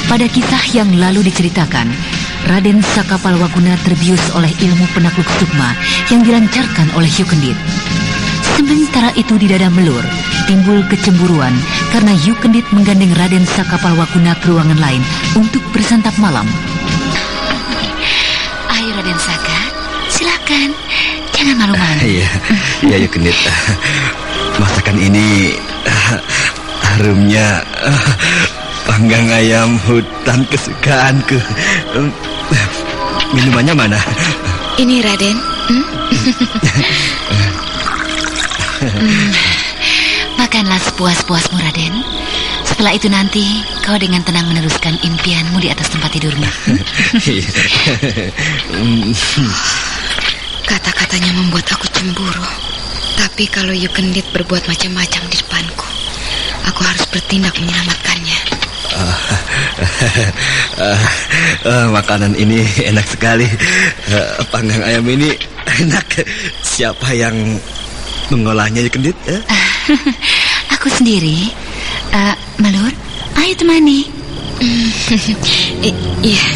Pada kisah yang lalu diceritakan, Raden Sakapalwaguna terbius oleh ilmu penakluk sukma yang dilancarkan oleh Yukendit. Sementara itu di dada Melur timbul kecemburuan karena Yukendit menggandeng Raden Sakapalwaguna ke ruangan lain untuk bersantap malam. Ayo Raden Saka, silakan, jangan malu-malu. Iya Yukendit. Masakan ini harumnya panggang ayam hutan kesukaanku. Minumannya mana? Ini Raden. Makanlah sepuas-puasmu Raden. Setelah itu nanti kau dengan tenang meneruskan impianmu di atas tempat tidurmu. Kata-katanya membuat aku cemburu. Tapi kalau Yukendit berbuat macam-macam di depanku, aku harus bertindak menyelamatkannya. Makanan ini enak sekali. Panggang ayam ini enak. Siapa yang mengolahnya Yukendit? Aku sendiri. Melur, ayo temani. Iya.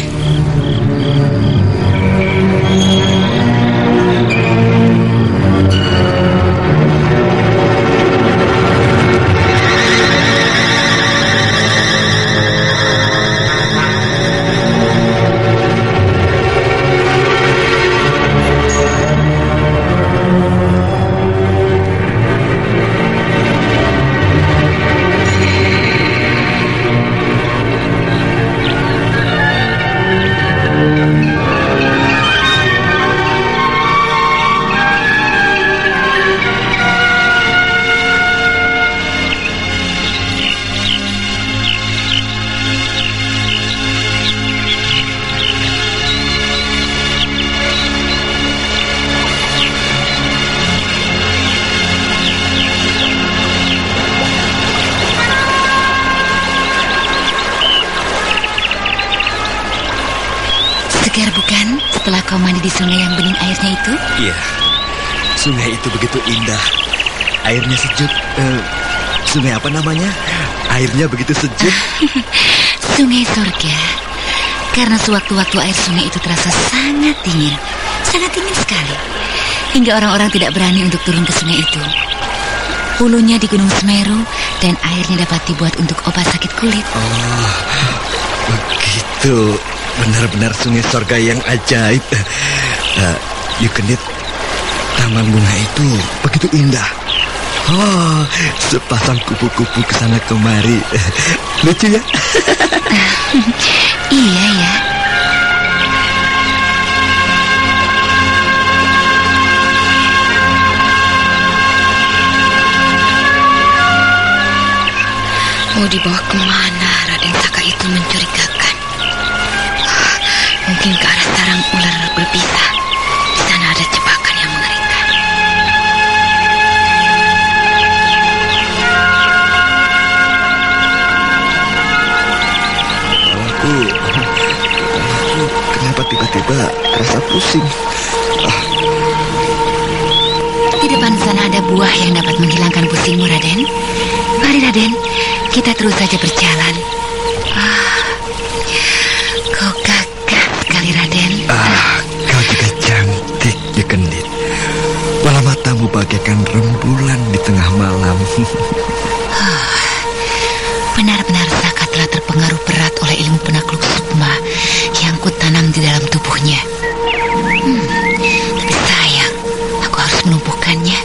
Segar bukan setelah kau mandi di sungai yang bening airnya itu? Iya, sungai itu begitu indah. Airnya sejuk. Sungai apa namanya? Airnya begitu sejuk. Sungai surga. Karena sewaktu-waktu air sungai itu terasa sangat dingin sekali. Hingga orang-orang tidak berani untuk turun ke sungai itu. Hulunya di Gunung Semeru dan airnya dapat dibuat untuk obat sakit kulit. Oh, begitu. Benar-benar sungai surga yang ajaib. Yukendit, taman bunga itu begitu indah. Oh, sepasang kupu-kupu kesana kemari. Lucu ya? Iya ya. Mau dibawa kemana Raden Saka itu mencurigakan? Mungkin ke arah sarang ular berbisa. Di sana ada jebakan yang mengerikan. Aku kenapa tiba-tiba rasa pusing? Di depan sana ada buah yang dapat menghilangkan pusingmu, Raden. Mari, Raden, kita terus saja berjalan. Kau gagah sekali, Raden. Kau juga cantik, Yukendit. Bola matamu bagaikan rembulan di tengah malam. Benar-benar Saka telah terpengaruh berat oleh ilmu penakluk sukma yang kutanam di dalam tubuhnya. Tapi sayang, aku harus melumpuhkannya.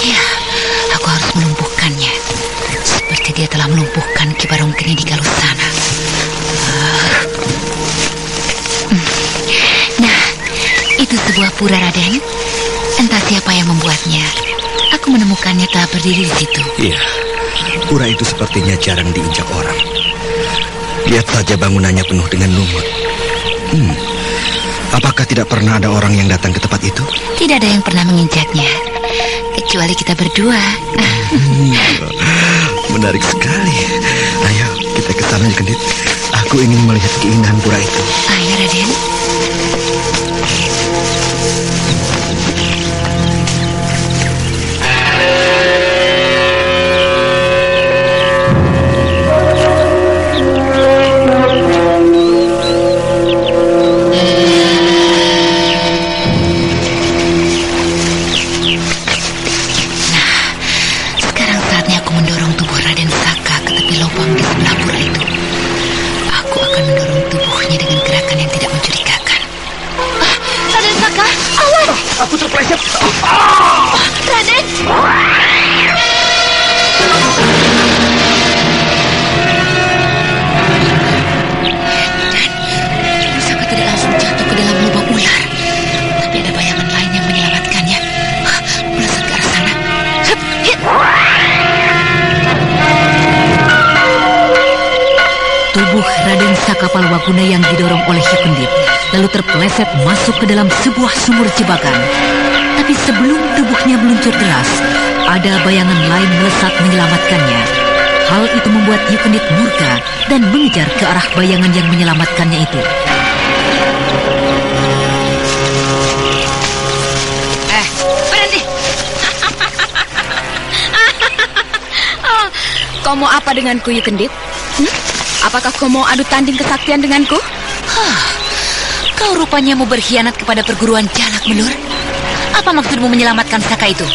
Ya, aku harus melumpuhkannya. Seperti dia telah melumpuhkan Ki Barongkeni di Galusana. Nah, itu sebuah pura, Raden. Entah siapa yang membuatnya. Aku menemukannya telah berdiri di situ. Iya, pura itu sepertinya jarang diinjak orang. Lihat saja bangunannya penuh dengan lumut. Apakah tidak pernah ada orang yang datang ke tempat itu? Tidak ada yang pernah menginjaknya, kecuali kita berdua. Menarik sekali. Ayo, kita ke sana, Yukendit. Aku ingin melihat keindahan pura itu. Ayo, Raden. Aku terpleset. Raden! Dan Pusaka tidak langsung jatuh ke dalam lubang ular. Tapi ada bayangan lain yang menyelamatkannya. Melesat ke arah sana. Hup, hit. Tubuh Raden Sakapalwaguna yang didorong oleh Yukendit lalu terpeleset masuk ke dalam sebuah sumur jebakan. Tapi sebelum tubuhnya meluncur deras, ada bayangan lain melesat menyelamatkannya. Hal itu membuat Yukendit murka dan mengejar ke arah bayangan yang menyelamatkannya itu. Berhenti! Kau mau apa denganku, Yukendit? Apakah kau mau adu tanding kesaktian denganku? Kau rupanya mau berkhianat kepada perguruan Jalak, Melur. Apa maksudmu menyelamatkan Saka itu?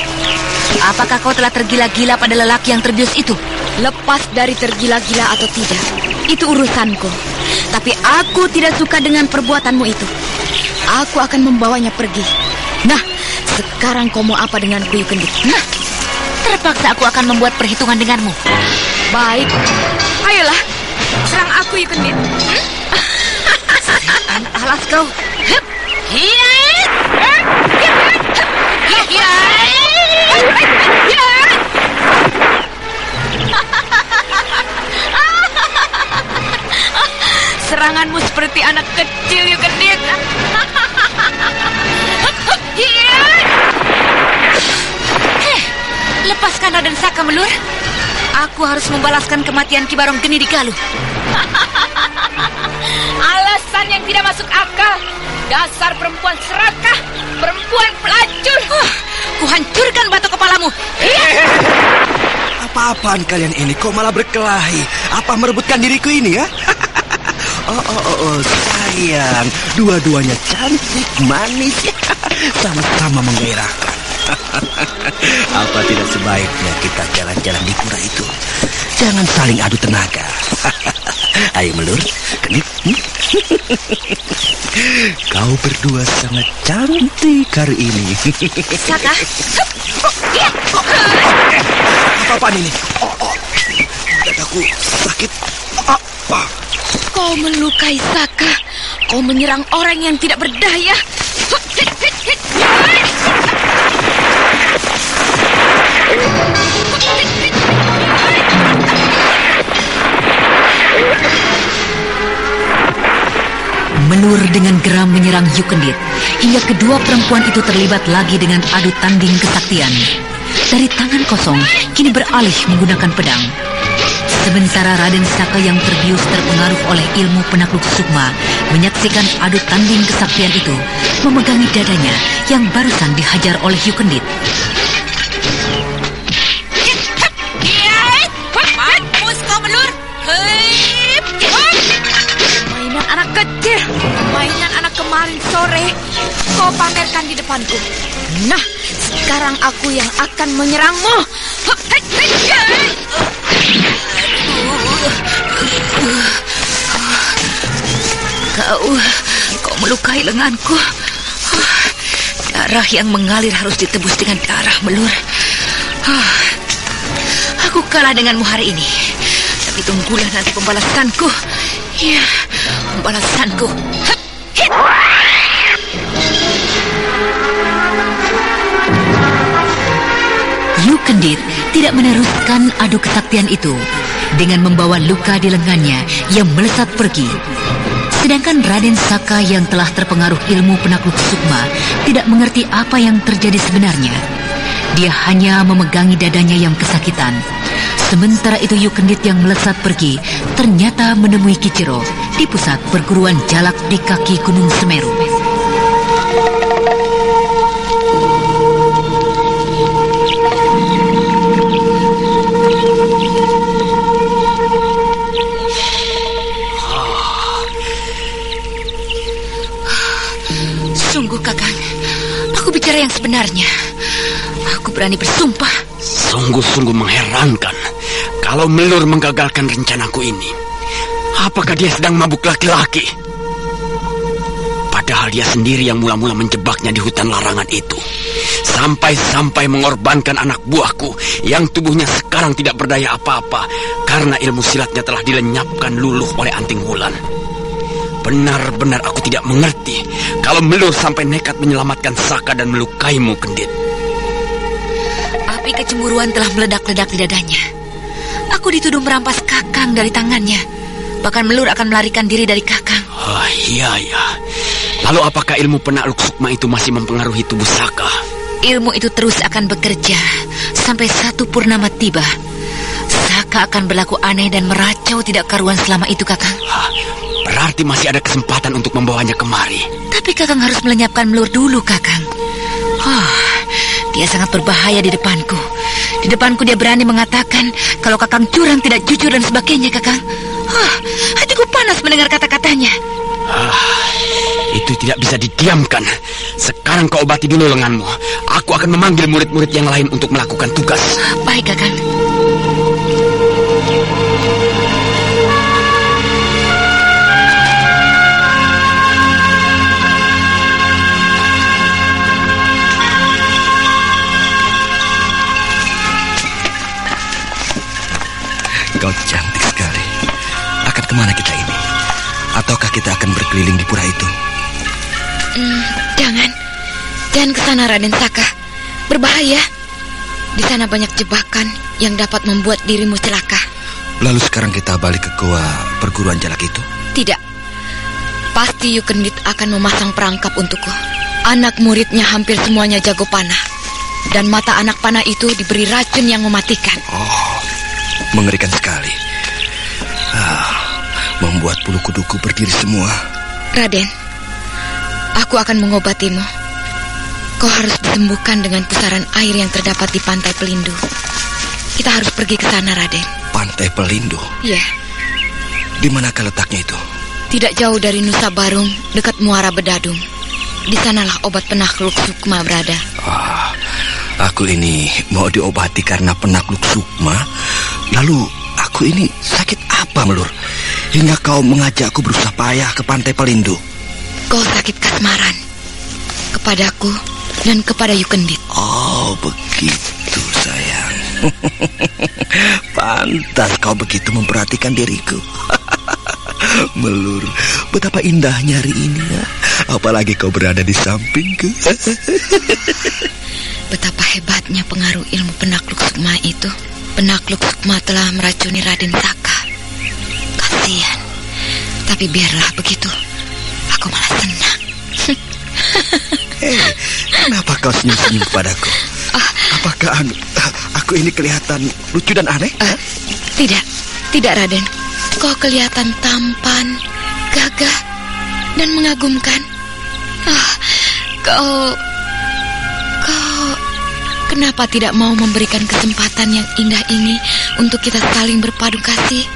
Apakah kau telah tergila-gila pada lelaki yang terbius itu? Lepas dari tergila-gila atau tidak, itu urusanku. Tapi aku tidak suka dengan perbuatanmu itu. Aku akan membawanya pergi. Nah, sekarang kau mau apa denganku, Yukendit? Nah, terpaksa aku akan membuat perhitungan denganmu. Baik, ayolah, serang aku, Yukendit. Alas kau. Hup, hiat! Seranganmu seperti anak kecil, Yukendit. Lepaskan Raden Saka, Melur. Aku harus membalaskan kematian Ki Barong Geni di Galuh. Alasan yang tidak masuk akal. Dasar perempuan serakah, perempuan pelacur. Kuhancurkan batu kepalamu. Apa-apaan kalian ini? Kok malah berkelahi? Apa merebutkan diriku ini ya? Sayang, dua-duanya cantik, manis, sama-sama menggairahkan. Apa tidak sebaiknya kita jalan-jalan di pura itu? Jangan saling adu tenaga. Ayo, Melur, Genit. Kau berdua sangat cantik hari ini. Saka. Apa-apaan ini? Dadaku sakit. Kau melukai Saka. Kau menyerang orang yang tidak berdaya. Melur dengan geram menyerang Yukendit, hingga kedua perempuan itu terlibat lagi dengan adu tanding kesaktian. Dari tangan kosong, kini beralih menggunakan pedang. Sementara Raden Saka yang terbius terpengaruh oleh ilmu penakluk sukma menyaksikan adu tanding kesaktian itu, memegangi dadanya yang barusan dihajar oleh Yukendit. Mainan anak kecil, mainan anak kemarin sore, kau pamerkan di depanku. Nah, sekarang aku yang akan menyerangmu. Kau melukai lenganku. Darah yang mengalir harus ditebus dengan darah, Melur. Aku kalah denganmu hari ini. Tapi tunggulah nanti pembalasanku. Ya, pembalasanku. Yukendit tidak meneruskan adu kesaktian itu. Dengan membawa luka di lengannya, ia melesat pergi. Sedangkan Raden Saka yang telah terpengaruh ilmu penakluk sukma tidak mengerti apa yang terjadi sebenarnya. Dia hanya memegangi dadanya yang kesakitan. Sementara itu Yukendit yang melesat pergi ternyata menemui Kiciro di pusat perguruan Jalak di kaki Gunung Semeru. Sungguh, Kakang, aku bicara yang sebenarnya. Aku berani bersumpah. Sungguh-sungguh mengherankan kalau Melur menggagalkan rencanaku ini. Apakah dia sedang mabuk laki-laki? Pada Padahal dia sendiri yang mula-mula menjebaknya di hutan larangan itu. Sampai-sampai mengorbankan anak buahku yang tubuhnya sekarang tidak berdaya apa-apa karena ilmu silatnya telah dilenyapkan luluh oleh Anting Wulan. Benar-benar aku tidak mengerti kalau Melur sampai nekat menyelamatkan Saka dan melukaimu, Kendit. Api kecemburuan telah meledak-ledak di dadanya. Aku dituduh merampas Kakang dari tangannya. Bahkan Melur akan melarikan diri dari Kakang. Oh, iya. Lalu apakah ilmu penakluk sukma itu masih mempengaruhi tubuh Saka? Ilmu itu terus akan bekerja sampai satu purnama tiba. Saka akan berlaku aneh dan meracau tidak karuan selama itu, Kakang. Berarti masih ada kesempatan untuk membawanya kemari. Tapi Kakang harus melenyapkan Melur dulu, Kakang. Dia sangat berbahaya di depanku. Di depanku dia berani mengatakan kalau Kakang curang, tidak jujur dan sebagainya, Kakang. Hatiku panas mendengar kata-katanya. Itu tidak bisa didiamkan. Sekarang kau obati dulu lenganmu. Aku akan memanggil murid-murid yang lain untuk melakukan tugas. Baik, Kakang. Kau cantik sekali. Akan kemana kita ini? Ataukah kita akan berkeliling di pura itu? Jangan ke sana, Raden Saka. Berbahaya. Di sana banyak jebakan yang dapat membuat dirimu celaka. Lalu sekarang kita balik ke goa perguruan Jalak itu? Tidak. Pasti Yukendit akan memasang perangkap untukku. Anak muridnya hampir semuanya jago panah. Dan mata anak panah itu diberi racun yang mematikan. Mengerikan sekali. Membuat bulu kuduku berdiri semua. Raden, aku akan mengobatimu. Kau harus disembuhkan dengan pusaran air yang terdapat di Pantai Pelindu. Kita harus pergi ke sana, Raden. Pantai Pelindu? Iya. Di manakah letaknya itu? Tidak jauh dari Nusa Barung, dekat Muara Bedadung. Di sanalah obat penakluk sukma berada. Aku ini mau diobati karena penakluk sukma. Lalu aku ini sakit apa, Melur? Hingga kau mengajakku berusaha payah ke Pantai Pelindu. Kau sakit kasmaran. Kepadaku dan kepada Yukendit. Oh, begitu, sayang. Pantas kau begitu memperhatikan diriku. Melur, betapa indahnya hari ini ya. Apalagi kau berada di sampingku. Betapa hebatnya pengaruh ilmu penakluk sukma itu. Penakluk sukma telah meracuni Raden Saka. Kasihan. Tapi biarlah begitu. Aku malah senang. Kenapa kau senyum-senyum padaku? Apakah aku ini kelihatan lucu dan aneh? Tidak, Raden. Kau kelihatan tampan, gagah, dan mengagumkan. Kau kenapa tidak mau memberikan kesempatan yang indah ini untuk kita saling berpadu kasih?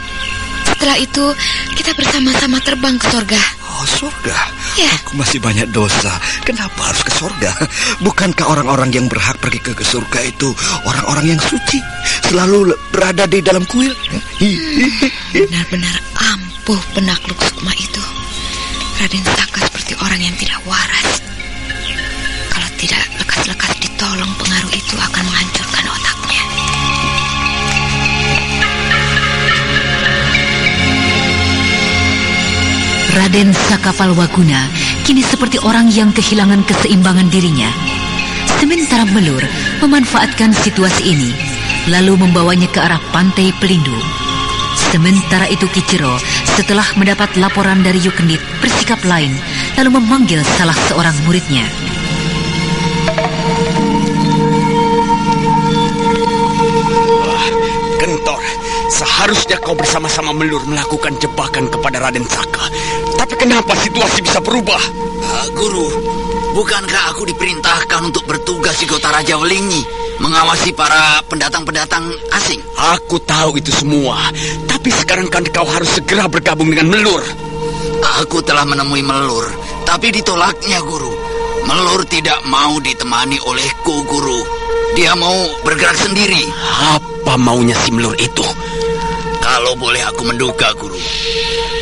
Setelah itu, kita bersama-sama terbang ke sorga. Oh, sorga? Ya. Aku masih banyak dosa. Kenapa harus ke sorga? Bukankah orang-orang yang berhak pergi ke surga itu orang-orang yang suci? Selalu berada di dalam kuil? Benar-benar ampuh penakluk sukma itu. Raden Saka seperti orang yang tidak waras. Kalau tidak lekas-lekas ditolong, pengaruh itu akan menghancurkan otaknya. Raden Saka Palwaguna kini seperti orang yang kehilangan keseimbangan dirinya. Sementara Melur memanfaatkan situasi ini, lalu membawanya ke arah Pantai Pelindu. Sementara itu Kiciro, setelah mendapat laporan dari Yukendit, bersikap lain, lalu memanggil salah seorang muridnya. Gentor, seharusnya kau bersama-sama Melur melakukan jebakan kepada Raden Saka. Tapi kenapa situasi bisa berubah? Guru, bukankah aku diperintahkan untuk bertugas di Kota Raja Welingi, mengawasi para pendatang-pendatang asing? Aku tahu itu semua, tapi sekarang kan kau harus segera bergabung dengan Melur. Aku telah menemui Melur, tapi ditolaknya, Guru. Melur tidak mau ditemani olehku, Guru. Dia mau bergerak sendiri. Apa maunya si Melur itu? Kalau boleh aku menduga, Guru,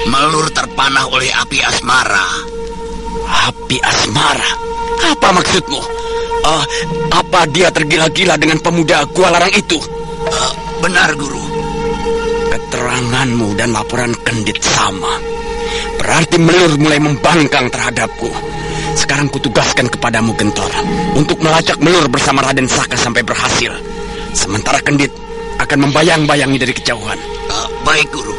Melur terpanah oleh api asmara. Api asmara? Apa maksudmu? Apa dia tergila-gila dengan pemuda Gua Larang itu? Benar, Guru. Keteranganmu dan laporan Kendit sama. Berarti Melur mulai membangkang terhadapku. Sekarang kutugaskan kepadamu, Gentor, untuk melacak Melur bersama Raden Saka sampai berhasil. Sementara Kendit akan membayang-bayangi dari kejauhan. Baik, Guru.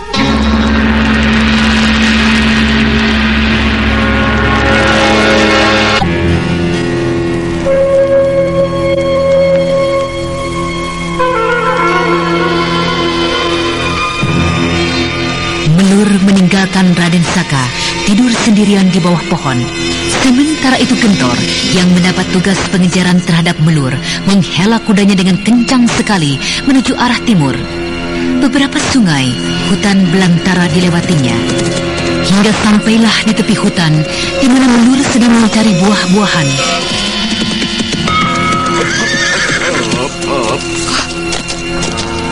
Meninggalkan Raden Saka tidur sendirian di bawah pohon. Sementara itu Gentor yang mendapat tugas pengejaran terhadap Melur menghela kudanya dengan kencang sekali menuju arah timur. Beberapa sungai, hutan belantara dilewatinya. Hingga sampailah di tepi hutan di mana Melur sedang mencari buah-buahan.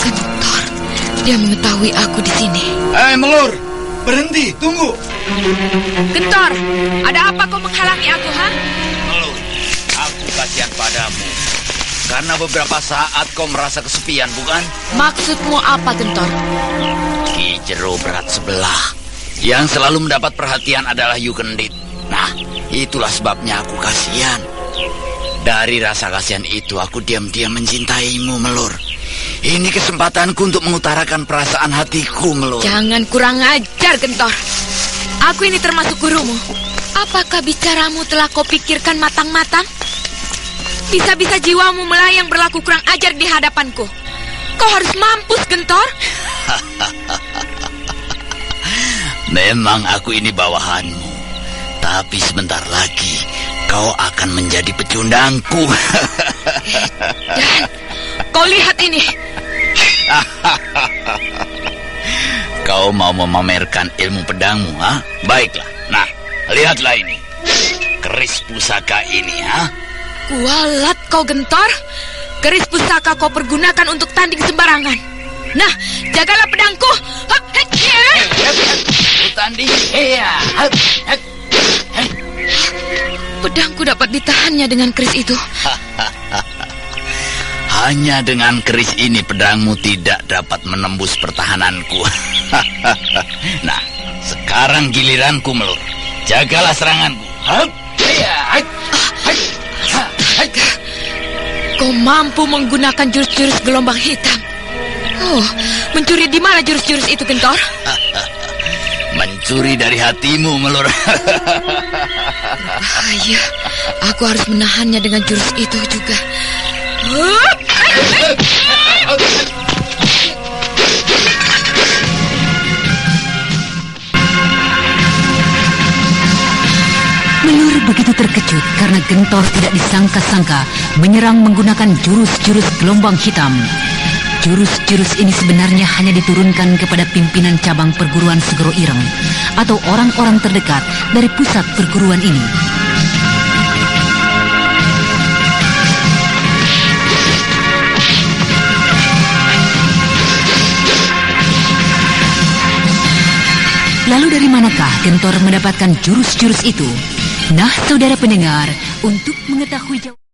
Gentor, dia mengetahui aku di sini. Melur! Berhenti, tunggu. Gentor, ada apa kau menghalangi aku, ha? Melur, aku kasihan padamu. Karena beberapa saat kau merasa kesepian, bukan? Maksudmu apa, Gentor? Ki Jero berat sebelah. Yang selalu mendapat perhatian adalah Yu Kendit. Nah, itulah sebabnya aku kasihan. Dari rasa kasihan itu, aku diam-diam mencintaimu, Melur. Ini kesempatanku untuk mengutarakan perasaan hatiku, Melur. Jangan kurang ajar, Gentor. Aku ini termasuk gurumu. Apakah bicaramu telah kau pikirkan matang-matang? Bisa-bisa jiwamu melayang berlaku kurang ajar di hadapanku. Kau harus mampus, Gentor. Memang aku ini bawahanmu. Tapi sebentar lagi kau akan menjadi pecundangku. Dan kau lihat ini. Kau mau memamerkan ilmu pedangmu, ha? Baiklah. Nah, lihatlah ini. Keris pusaka ini, ha? Kualat kau, Gentor. Keris pusaka kau pergunakan untuk tanding sembarangan. Nah, jagalah pedangku. Hup, hek, ya. Tanding, iya. Pedangku dapat ditahannya dengan keris itu. Hanya dengan keris ini pedangmu tidak dapat menembus pertahananku. Nah, sekarang giliranku, Melur. Jagalah seranganku. Kau mampu menggunakan jurus-jurus gelombang hitam. Oh, mencuri di mana jurus-jurus itu, Gentor? Mencuri dari hatimu, Melur. Bahaya. Aku harus menahannya dengan jurus itu juga. Melur begitu terkejut karena Gentor tidak disangka-sangka menyerang menggunakan jurus-jurus gelombang hitam. Jurus-jurus ini sebenarnya hanya diturunkan kepada pimpinan cabang perguruan Segoro Ireng atau orang-orang terdekat dari pusat perguruan ini. Lalu dari manakah Gentor mendapatkan jurus-jurus itu? Nah, saudara pendengar, untuk mengetahui jawaban